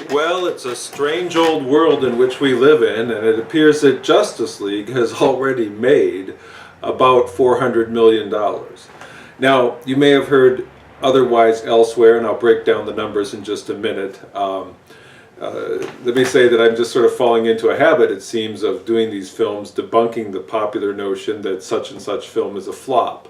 Well, it's a strange old world in which we live in, and it appears that Justice League has already made about $400 million. Now, you may have heard otherwise elsewhere, and I'll break down the numbers in just a minute. Let me say that I'm just sort of falling into a habit, it seems, of doing these films, debunking the popular notion that such and such film is a flop.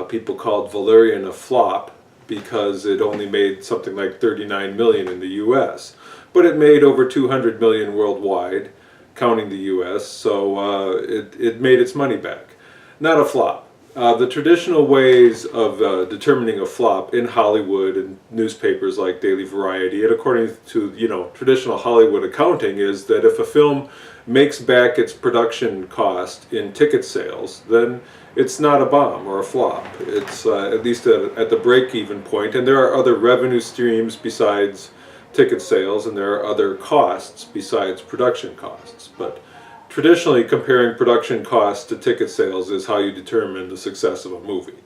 People called Valerian a flop because it only made something like 39 million in the US, but it made over 200 million worldwide, counting the US, so it made its money back. Not a flop. The traditional ways of determining a flop in Hollywood and newspapers like Daily Variety, and according to traditional Hollywood accounting, is that if a film makes back its production cost in ticket sales, then it's not a bomb or a flop. It's at least at the break-even point, and there are other revenue streams besides ticket sales, and there are other costs besides production costs. But traditionally, comparing production costs to ticket sales is how you determine the success of a movie.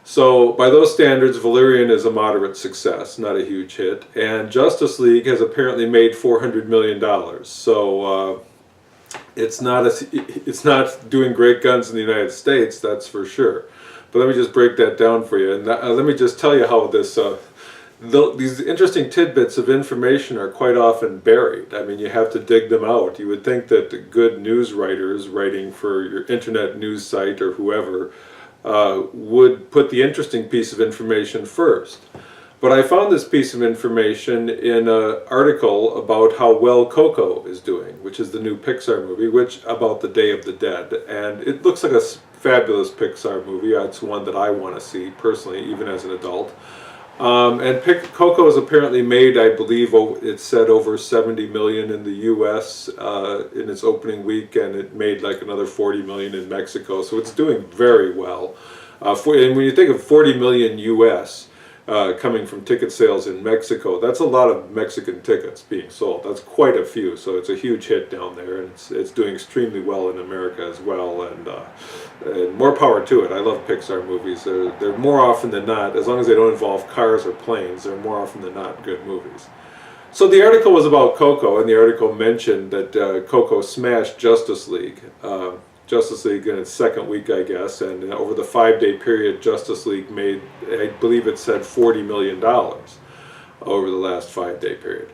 So by those standards, Valerian is a moderate success, not a huge hit, and Justice League has apparently made $400 million. So it's not doing great guns in the United States, that's for sure. But let me just break that down for you, and let me just tell you how these interesting tidbits of information are quite often buried. I mean, you have to dig them out. You would think that the good news writers writing for your internet news site or whoever would put the interesting piece of information first. But I found this piece of information in an article about how well Coco is doing, which is the new Pixar movie, about the Day of the Dead. And it looks like a fabulous Pixar movie. It's one that I want to see personally, even as an adult. And Coco has apparently made, I believe, it said over 70 million in the U.S. In its opening week, and it made like another 40 million in Mexico. So it's doing very well. And when you think of 40 million U.S. Coming from ticket sales in Mexico, that's a lot of Mexican tickets being sold. That's quite a few, so it's a huge hit down there, and it's doing extremely well in America as well, and more power to it. I love Pixar movies. They're more often than not, as long as they don't involve cars or planes, they're more often than not good movies. So the article was about Coco, and the article mentioned that Coco smashed Justice League. Justice League in its second week, I guess, and over the 5-day period, Justice League made, I believe it said, $40 million over the last 5-day period.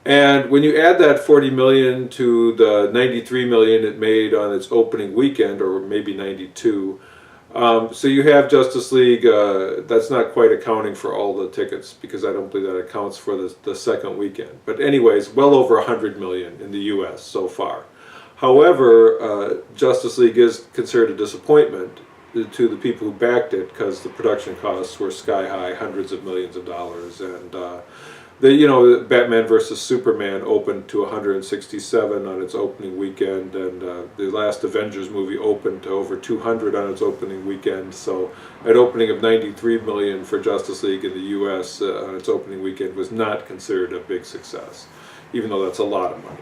And when you add that 40 million to the 93 million it made on its opening weekend, or maybe 92, so you have Justice League, that's not quite accounting for all the tickets, because I don't believe that accounts for the second weekend. But anyways, well over 100 million in the US so far. However, Justice League is considered a disappointment to the people who backed it, because the production costs were sky high, hundreds of millions of dollars, and Batman vs. Superman opened to 167 on its opening weekend, and the last Avengers movie opened to over 200 on its opening weekend. So an opening of 93 million for Justice League in the U.S. On its opening weekend was not considered a big success, even though that's a lot of money.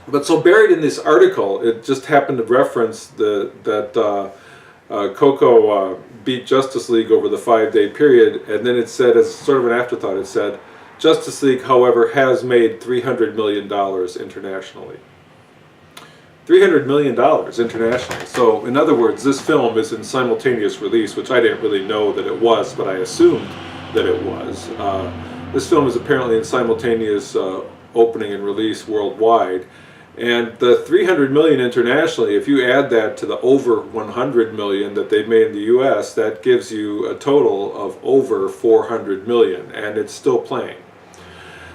But so buried in this article, it just happened to reference that Coco beat Justice League over the 5-day period, and then it said, as sort of an afterthought, it said, Justice League, however, has made $300 million internationally. $300 million internationally. So, in other words, this film is in simultaneous release, which I didn't really know that it was, but I assumed that it was. This film is apparently in simultaneous opening and release worldwide. And the 300 million internationally, if you add that to the over 100 million that they've made in the US, that gives you a total of over 400 million, and it's still playing.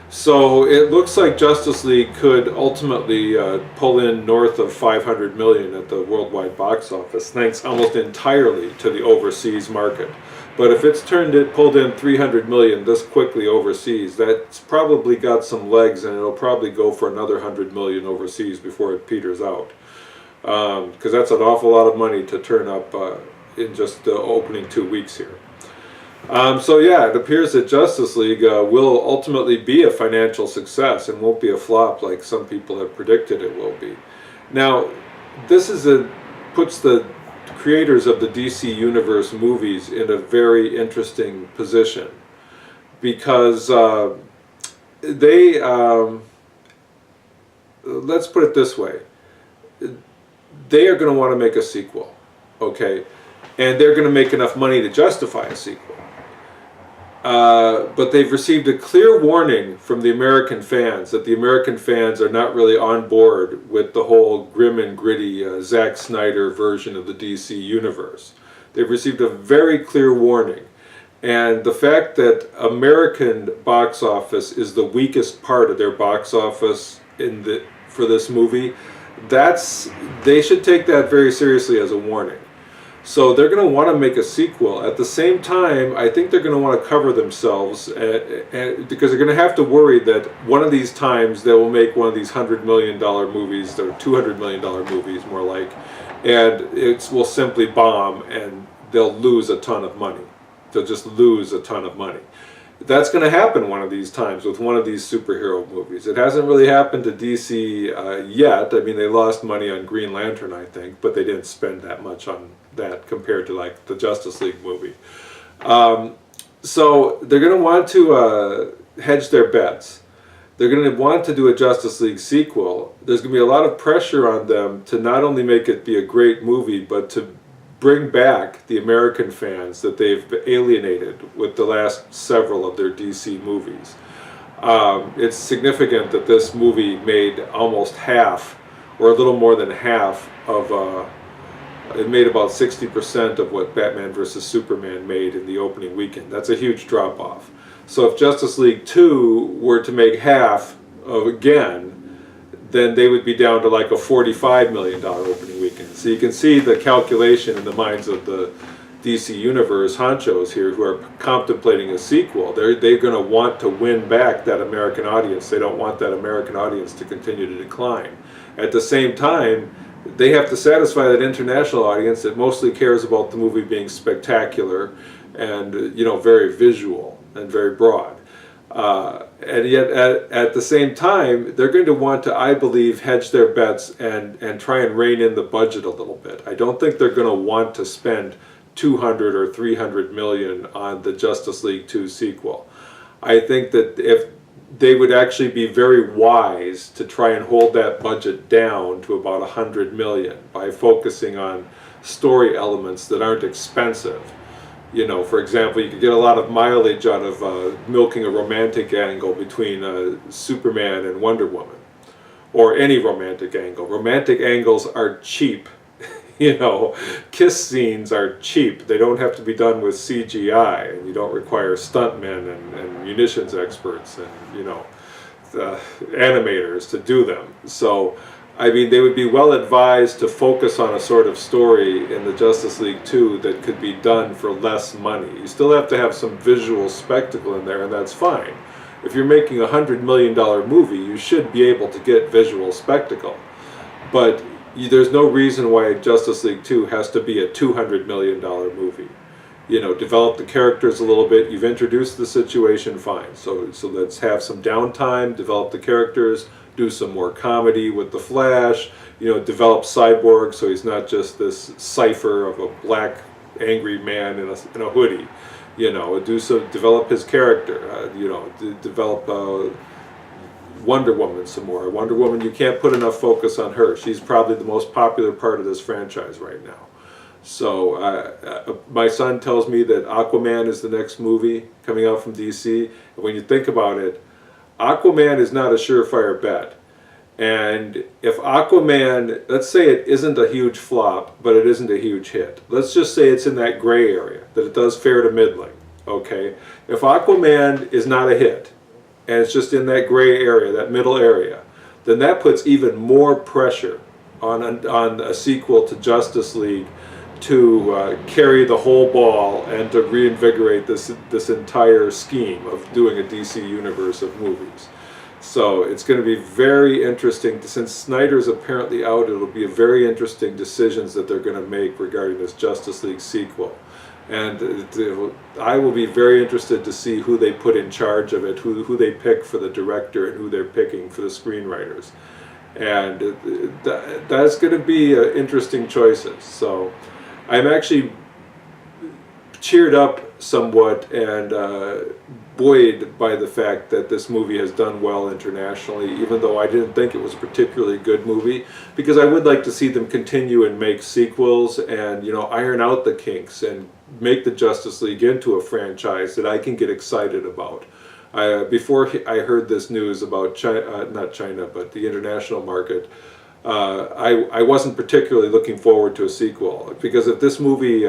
So it looks like Justice League could ultimately pull in north of 500 million at the worldwide box office, thanks almost entirely to the overseas market. But if it's pulled in 300 million this quickly overseas, that's probably got some legs, and it'll probably go for another 100 million overseas before it peters out. Because that's an awful lot of money to turn up in just the opening 2 weeks here. So yeah, it appears that Justice League will ultimately be a financial success and won't be a flop like some people have predicted it will be. Now, this puts the creators of the DC Universe movies in a very interesting position, because they let's put it this way: they are going to want to make a sequel, okay, and they're going to make enough money to justify a sequel. But they've received a clear warning from the American fans that the American fans are not really on board with the whole grim and gritty Zack Snyder version of the DC universe. They've received a very clear warning. And the fact that American box office is the weakest part of their box office for this movie, they should take that very seriously as a warning. So they're going to want to make a sequel. At the same time, I think they're going to want to cover themselves because they're going to have to worry that one of these times they will make one of these $100 million movies, or $200 million movies more like, and it will simply bomb and they'll lose a ton of money. They'll just lose a ton of money. That's going to happen one of these times with one of these superhero movies. It hasn't really happened to DC yet. I mean, they lost money on Green Lantern, I think, but they didn't spend that much on that compared to like the Justice League movie. So they're going to want to hedge their bets. They're going to want to do a Justice League sequel. There's going to be a lot of pressure on them to not only make it be a great movie, but to bring back the American fans that they've alienated with the last several of their DC movies. It's significant that this movie made almost half, or a little more than half of, it made about 60% of what Batman vs. Superman made in the opening weekend. That's a huge drop-off. So if Justice League 2 were to make half of again, then they would be down to like a $45 million opening weekend. So you can see the calculation in the minds of the DC Universe honchos here who are contemplating a sequel. They're going to want to win back that American audience. They don't want that American audience to continue to decline. At the same time, they have to satisfy that international audience that mostly cares about the movie being spectacular and, you know, very visual and very broad. And yet at the same time, they're going to want to, I believe, hedge their bets and try and rein in the budget a little bit. I don't think they're going to want to spend 200 or 300 million on the Justice League 2 sequel. I think that if they would actually be very wise to try and hold that budget down to about 100 million by focusing on story elements that aren't expensive. You know, for example, you could get a lot of mileage out of milking a romantic angle between Superman and Wonder Woman, or any romantic angle. Romantic angles are cheap. You know, kiss scenes are cheap. They don't have to be done with CGI, and you don't require stuntmen and munitions experts and, you know, animators to do them. So, I mean, they would be well advised to focus on a sort of story in the Justice League 2 that could be done for less money. You still have to have some visual spectacle in there, and that's fine. If you're making a $100 million movie, you should be able to get visual spectacle. But there's no reason why Justice League 2 has to be a $200 million movie. You know, develop the characters a little bit. You've introduced the situation, fine. So let's have some downtime, develop the characters, do some more comedy with the Flash, you know, develop Cyborg so he's not just this cipher of a black angry man in a hoodie. You know, develop his character, you know, develop Wonder Woman some more. Wonder Woman, you can't put enough focus on her. She's probably the most popular part of this franchise right now. So my son tells me that Aquaman is the next movie coming out from DC. And when you think about it, Aquaman is not a surefire bet. And if Aquaman, let's say it isn't a huge flop, but it isn't a huge hit. Let's just say it's in that gray area, that it does fair to middling, okay? If Aquaman is not a hit, and it's just in that gray area, that middle area, then that puts even more pressure on a sequel to Justice League to carry the whole ball and to reinvigorate this entire scheme of doing a DC universe of movies. So it's going to be very interesting. Since Snyder's apparently out, it'll be a very interesting decisions that they're going to make regarding this Justice League sequel. And I will be very interested to see who they put in charge of it, who they pick for the director, and who they're picking for the screenwriters. And that's going to be interesting choices. So I'm actually cheered up somewhat and buoyed by the fact that this movie has done well internationally, even though I didn't think it was a particularly good movie, because I would like to see them continue and make sequels and, you know, iron out the kinks and make the Justice League into a franchise that I can get excited about. Before I heard this news about China, not China, but the international market, I wasn't particularly looking forward to a sequel, because if this movie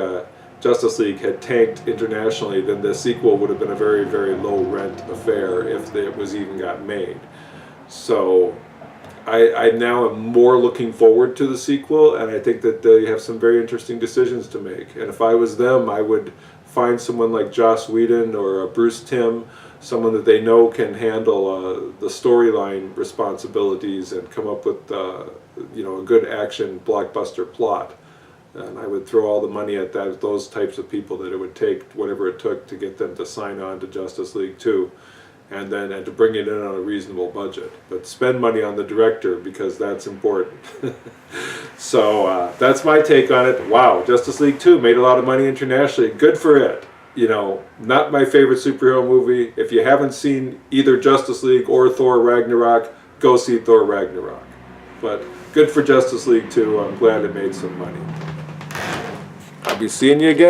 Justice League had tanked internationally, then the sequel would have been a very, very low rent affair if it was even got made. So I now am more looking forward to the sequel, and I think that they have some very interesting decisions to make. And if I was them, I would find someone like Joss Whedon or Bruce Timm, someone that they know can handle the storyline responsibilities and come up with you know, a good action blockbuster plot. And I would throw all the money at those types of people, that it would take whatever it took to get them to sign on to Justice League 2, and to bring it in on a reasonable budget. But spend money on the director, because that's important. So that's my take on it. Wow, Justice League 2 made a lot of money internationally. Good for it. You know, not my favorite superhero movie. If you haven't seen either Justice League or Thor Ragnarok, go see Thor Ragnarok. But good for Justice League 2. I'm glad it made some money. I'll be seeing you again.